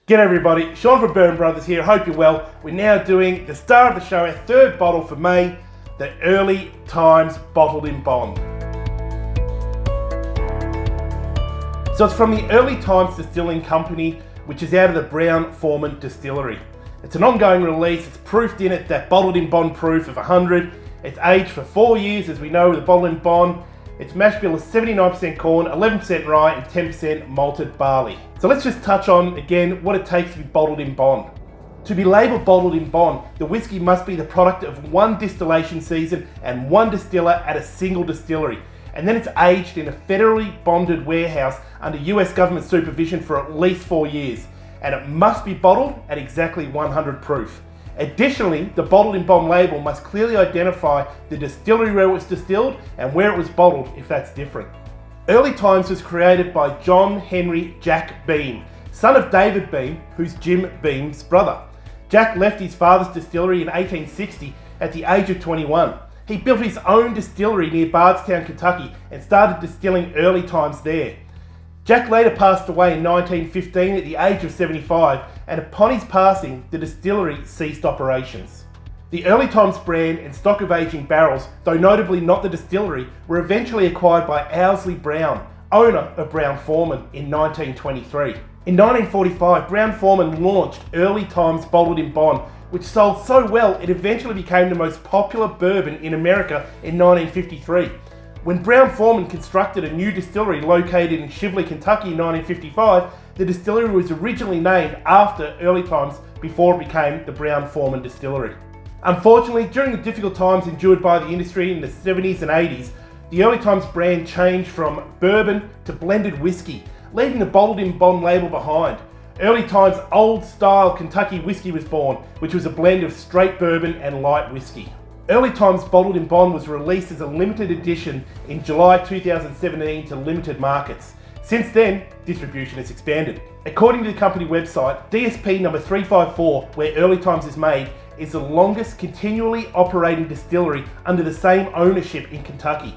G'day everybody, Sean from Bourbon Brothers here, hope you're well. We're now doing the star of the show, our third bottle for May, the Early Times Bottled in Bond. So it's from the Early Times Distilling Company, which is out of the Brown-Forman Distillery. It's an ongoing release, it's proofed in at that bottled in bond proof of 100. It's aged for 4 years, as we know, with the bottled in bond. Its mash bill is 79% corn, 11% rye, and 10% malted barley. So let's just touch on, again, what it takes to be bottled in bond. To be labelled bottled in bond, the whiskey must be the product of one distillation season and one distiller at a single distillery. And then it's aged in a federally bonded warehouse under US government supervision for at least 4 years. And it must be bottled at exactly 100 proof. Additionally, the bottled in bond label must clearly identify the distillery where it was distilled and where it was bottled if that's different. Early Times was created by John Henry Jack Beam, son of David Beam, who's Jim Beam's brother. Jack left his father's distillery in 1860 at the age of 21. He built his own distillery near Bardstown, Kentucky and started distilling Early Times there. Jack later passed away in 1915 at the age of 75, and upon his passing, the distillery ceased operations. The Early Times brand and stock of aging barrels, though notably not the distillery, were eventually acquired by Owsley Brown, owner of Brown-Forman, in 1923. In 1945, Brown-Forman launched Early Times Bottled in Bond, which sold so well it eventually became the most popular bourbon in America in 1953. When Brown-Forman constructed a new distillery located in Shively, Kentucky in 1955, the distillery was originally named after Early Times before it became the Brown-Forman Distillery. Unfortunately, during the difficult times endured by the industry in the 70s and 80s, the Early Times brand changed from bourbon to blended whiskey, leaving the bottled in bond label behind. Early Times Old Style Kentucky Whiskey was born, which was a blend of straight bourbon and light whiskey. Early Times Bottled in Bond was released as a limited edition in July 2017 to limited markets. Since then, distribution has expanded. According to the company website, DSP number 354, where Early Times is made, is the longest continually operating distillery under the same ownership in Kentucky.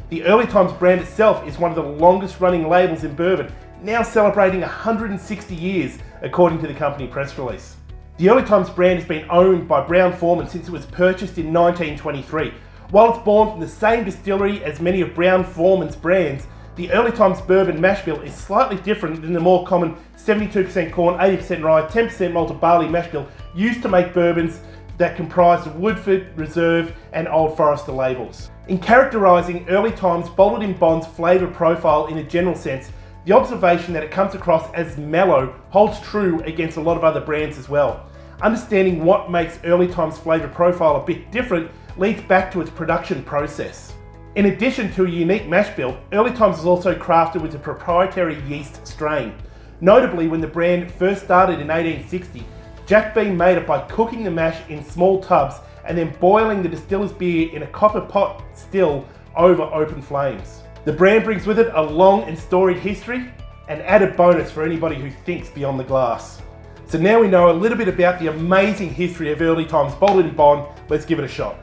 The Early Times brand itself is one of the longest running labels in bourbon, now celebrating 160 years, according to the company press release. The Early Times brand has been owned by Brown-Forman since it was purchased in 1923. While it's born from the same distillery as many of Brown-Forman's brands, the Early Times bourbon mash bill is slightly different than the more common 72% corn, 80% rye, 10% malted barley mash bill used to make bourbons that comprise the Woodford, Reserve and Old Forester labels. In characterising Early Times Bottled in Bond's flavour profile in a general sense, the observation that it comes across as mellow holds true against a lot of other brands as well. Understanding what makes Early Times flavour profile a bit different leads back to its production process. In addition to a unique mash bill, Early Times is also crafted with a proprietary yeast strain. Notably, when the brand first started in 1860, Jack Beam made it by cooking the mash in small tubs and then boiling the distiller's beer in a copper pot still over open flames. The brand brings with it a long and storied history, an added bonus for anybody who thinks beyond the glass. So now we know a little bit about the amazing history of Early Times Bottled in Bond. Let's give it a shot.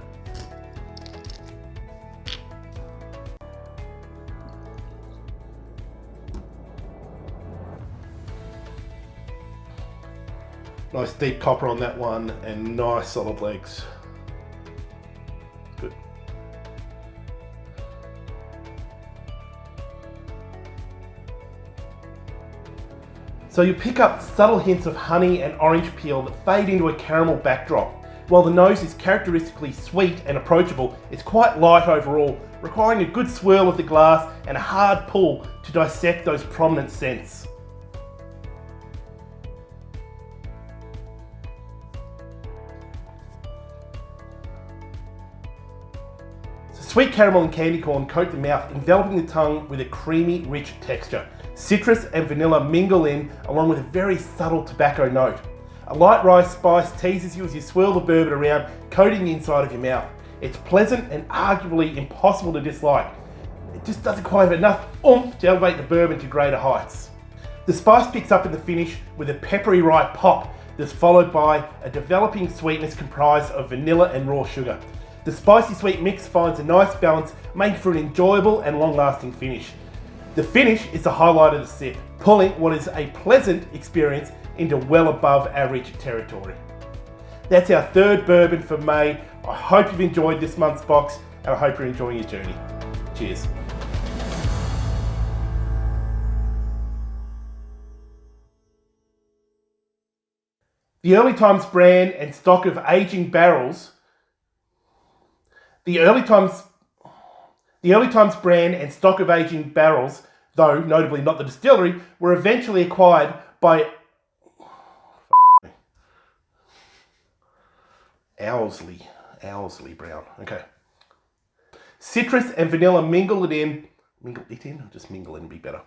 Nice deep copper on that one and nice solid legs. Good. So you pick up subtle hints of honey and orange peel that fade into a caramel backdrop. While the nose is characteristically sweet and approachable, it's quite light overall, requiring a good swirl of the glass and a hard pull to dissect those prominent scents. Sweet caramel and candy corn coat the mouth, enveloping the tongue with a creamy, rich texture. Citrus and vanilla mingle in, along with a very subtle tobacco note. A light rye spice teases you as you swirl the bourbon around, coating the inside of your mouth. It's pleasant and arguably impossible to dislike. It just doesn't quite have enough oomph to elevate the bourbon to greater heights. The spice picks up in the finish with a peppery rye pop that's followed by a developing sweetness comprised of vanilla and raw sugar. The spicy sweet mix finds a nice balance, making for an enjoyable and long-lasting finish. The finish is the highlight of the sip, pulling what is a pleasant experience into well above average territory. That's our third bourbon for May. I hope you've enjoyed this month's box, and I hope you're enjoying your journey. Cheers. The Early Times brand and stock of aging barrels. The Early Times brand and stock of aging barrels, though notably not the distillery, were eventually acquired by Owsley Brown. Okay. Citrus and vanilla mingle it in, or just mingle in would be better.